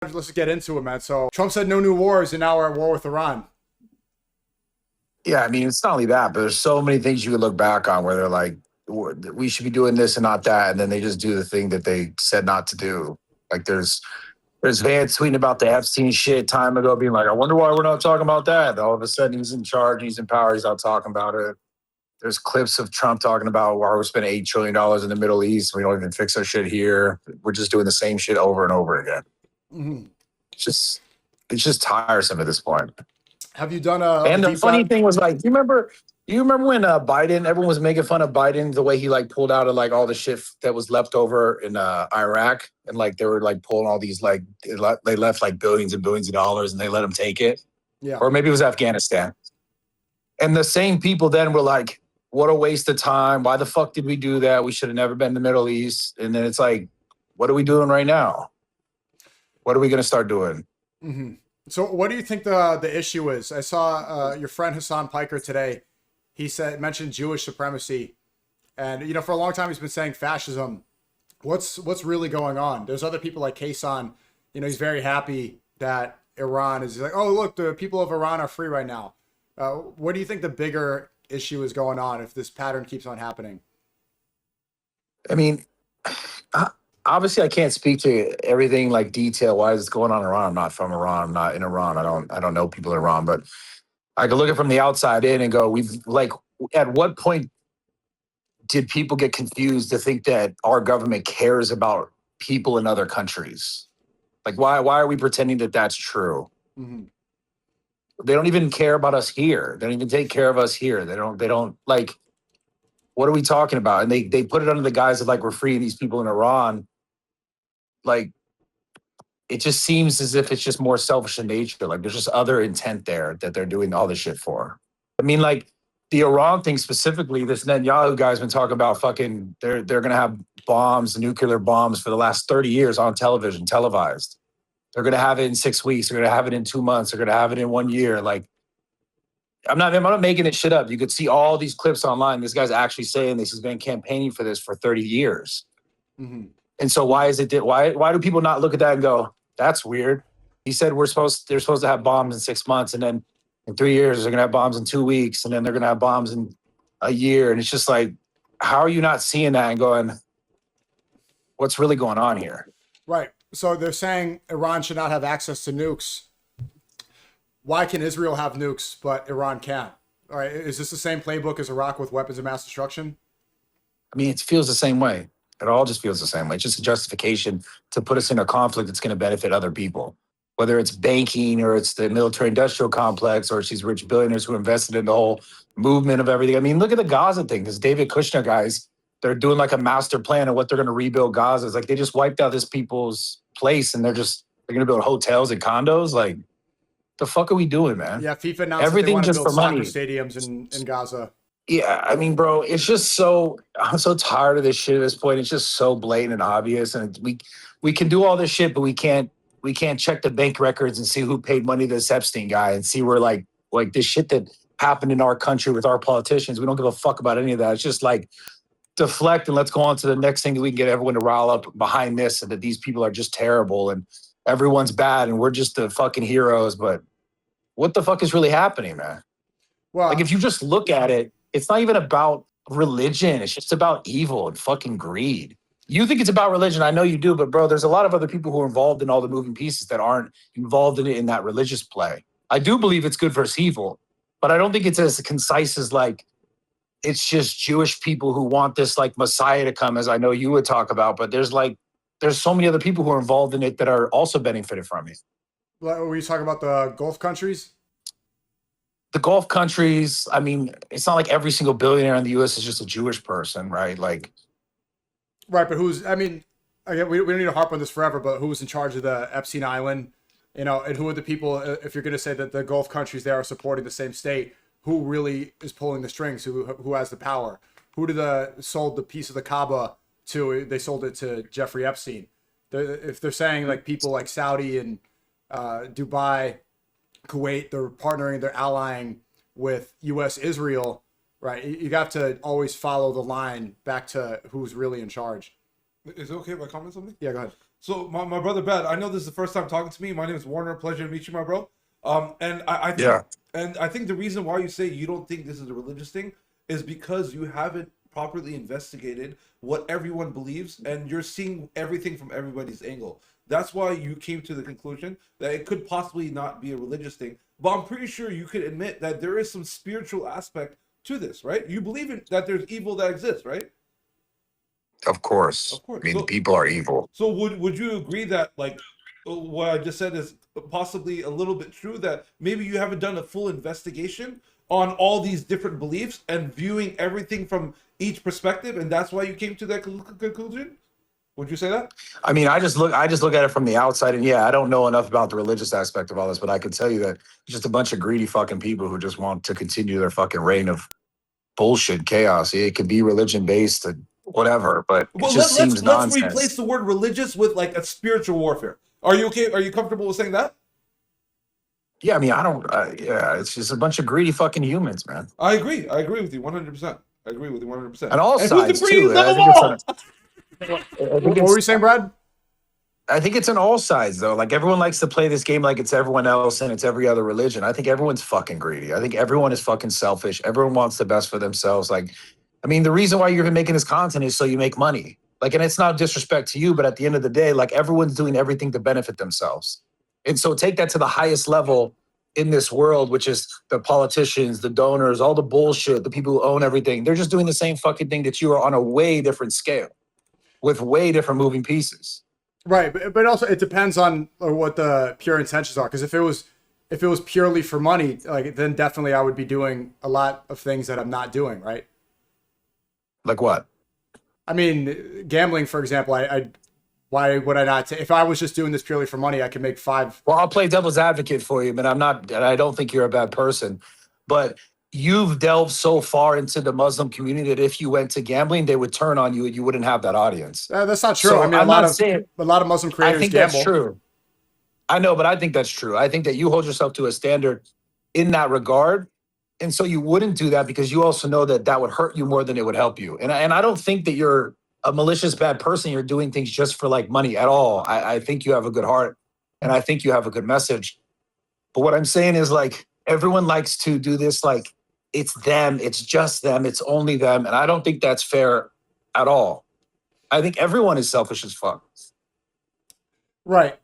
Let's just get into it, man. So Trump said no new wars, and now we're at war with Iran. Yeah, I mean, it's not only that, but there's so many things you could look back on where they're like, we should be doing this and not that. And then they just do the thing that they said not to do. Like there's Vance tweeting about the Epstein shit time ago, being like, I wonder why we're not talking about that. All of a sudden he's in charge, he's in power, he's not talking about it. There's clips of Trump talking about why we're spending $8 trillion in the Middle East. We don't even fix our shit here. We're just doing the same shit over and over again. Mm-hmm. It's just tiresome at this point. Have you done And the funny thing was, like, you remember when Biden, everyone was making fun of Biden, the way he like pulled out of like all the shit that was left over in Iraq, and like they were like pulling all these, like they left like billions and billions of dollars and they let him take it. Yeah. Or maybe it was Afghanistan. And the same people then were like, what a waste of time. Why the fuck did we do that? We should have never been in the Middle East. And then it's like, what are we doing right now? What are we going to start doing? Mm-hmm. So what do you think the issue is? I saw your friend Hassan Piker today. He mentioned Jewish supremacy. And, you know, for a long time, he's been saying fascism. What's really going on? There's other people like Kasan, you know, he's very happy that Iran is like, oh, look, the people of Iran are free right now. What do you think the bigger issue is going on if this pattern keeps on happening? I mean, obviously I can't speak to everything like detail wise it's going on in Iran. I'm not from Iran. I'm not in Iran. I don't know people in Iran, but I can look at it from the outside in and go, we've like, at what point did people get confused to think that our government cares about people in other countries? Like, why are we pretending that that's true? Mm-hmm. They don't even care about us here. They don't even take care of us here. They don't like, what are we talking about? And they put it under the guise of like, we're freeing these people in Iran. Like, it just seems as if it's just more selfish in nature. Like there's just other intent there that they're doing all this shit for. I mean, like the Iran thing specifically, this Netanyahu guy's been talking about fucking, they're going to have bombs, nuclear bombs for the last 30 years on television, televised. They're going to have it in 6 weeks. They're going to have it in 2 months. They're going to have it in 1 year. Like, I'm not making it shit up. You could see all these clips online. This guy's actually saying this. He's been campaigning for this for 30 years. Mm-hmm. And so why do people not look at that and go, that's weird? He said they're supposed to have bombs in 6 months, and then in 3 years they're gonna have bombs in 2 weeks, and then they're gonna have bombs in a year. And it's just like, how are you not seeing that and going, what's really going on here? Right. So they're saying Iran should not have access to nukes. Why can Israel have nukes, but Iran can't? All right. Is this the same playbook as Iraq with weapons of mass destruction? I mean, it feels the same way. It all just feels the same way. It's just a justification to put us in a conflict that's going to benefit other people, whether it's banking or it's the military-industrial complex or it's these rich billionaires who invested in the whole movement of everything. I mean, look at the Gaza thing. This David Kushner guys, they're doing like a master plan of what they're going to rebuild Gaza. It's like they just wiped out this people's place and they're going to build hotels and condos. Like, the fuck are we doing, man? Yeah, FIFA announced everything that they want to just build for money. soccer stadiums in Gaza. Yeah, I mean, bro, it's just I'm so tired of this shit at this point. It's just so blatant and obvious. And we can do all this shit, but we can't check the bank records and see who paid money to this Epstein guy and see where like this shit that happened in our country with our politicians. We don't give a fuck about any of that. It's just like deflect and let's go on to the next thing that we can get everyone to rile up behind this and that these people are just terrible and everyone's bad and we're just the fucking heroes. But what the fuck is really happening, man? Well, like if you just look at it, it's not even about religion. It's just about evil and fucking greed. You think it's about religion. I know you do, but bro, there's a lot of other people who are involved in all the moving pieces that aren't involved in it in that religious play. I do believe it's good versus evil, but I don't think it's as concise as like, it's just Jewish people who want this like Messiah to come, as I know you would talk about, but there's so many other people who are involved in it that are also benefited from it. Were you talking about the Gulf countries? The Gulf countries, I mean, it's not like every single billionaire in the U.S. is just a Jewish person, right? Like, right, but again, we don't need to harp on this forever, but who was in charge of the Epstein Island? You know, and who are the people, if you're going to say that the Gulf countries there are supporting the same state, who really is pulling the strings? Who has the power? Who sold the piece of the Kaaba to? They sold it to Jeffrey Epstein. If they're saying like people like Saudi and Dubai, Kuwait, they're partnering, they're allying with U.S. Israel, right? You got to always follow the line back to who's really in charge. Is it okay if I comment something? Yeah, go ahead. So my brother Bad, I know this is the first time talking to me. My name is Warner. Pleasure to meet you, my bro. And I think Yeah. and I think the reason why you say you don't think this is a religious thing is because you haven't properly investigated what everyone believes, and you're seeing everything from everybody's angle. That's why you came to the conclusion that it could possibly not be a religious thing. But I'm pretty sure you could admit that there is some spiritual aspect to this, right? You believe in that there's evil that exists, right? Of course. Of course. I mean, So people are evil. So would you agree that like what I just said is possibly a little bit true, that maybe you haven't done a full investigation on all these different beliefs and viewing everything from each perspective, and that's why you came to that conclusion? Would you say that? I mean, I just look at it from the outside, and yeah, I don't know enough about the religious aspect of all this, but I can tell you that it's just a bunch of greedy fucking people who just want to continue their fucking reign of bullshit, chaos. It could be religion based, whatever, but it Well, just seems let's replace nonsense. the word religious with like a spiritual warfare. Are you okay? Are you comfortable with saying that? Yeah, I mean, I don't. Yeah, it's just a bunch of greedy fucking humans, man, I agree. I agree with you 100%. I agree with you 100%. on all And who's the sides too. greediest of I them think it's on. all? I think What were you it's. saying, Brad? I think it's on all sides though. Like everyone likes to play this game like it's everyone else and it's every other religion. I think everyone's fucking greedy. I think everyone is fucking selfish. Everyone wants the best for themselves. Like, I mean, the reason why you're even making this content is so you make money. Like, and it's not disrespect to you, but at the end of the day, like everyone's doing everything to benefit themselves. And so take that to the highest level in this world, which is the politicians, the donors, all the bullshit, the people who own everything. They're just doing the same fucking thing that you are on a way different scale with way different moving pieces. Right, but also it depends on what the pure intentions are. Because if it was purely for money, like then definitely I would be doing a lot of things that I'm not doing. Right. Like what? I mean, gambling, for example. Why would I not? If I was just doing this purely for money, I could make five. Well, I'll play devil's advocate for you, but I'm not, and I don't think you're a bad person. But you've delved so far into the Muslim community that if you went to gambling, they would turn on you and you wouldn't have that audience. That's not true. So I mean, I'm not saying, a lot of Muslim I creators think that's gamble. true. I know, but I think that's true. I think that you hold yourself to a standard in that regard. And so you wouldn't do that because you also know that that would hurt you more than it would help you. And I don't think that you're a malicious bad person. You're doing things just for like money at all. I think you have a good heart and I think you have a good message. But what I'm saying is like everyone likes to do this like it's them, it's just them, it's only them. And I don't think that's fair at all. I think everyone is selfish as fuck. Right.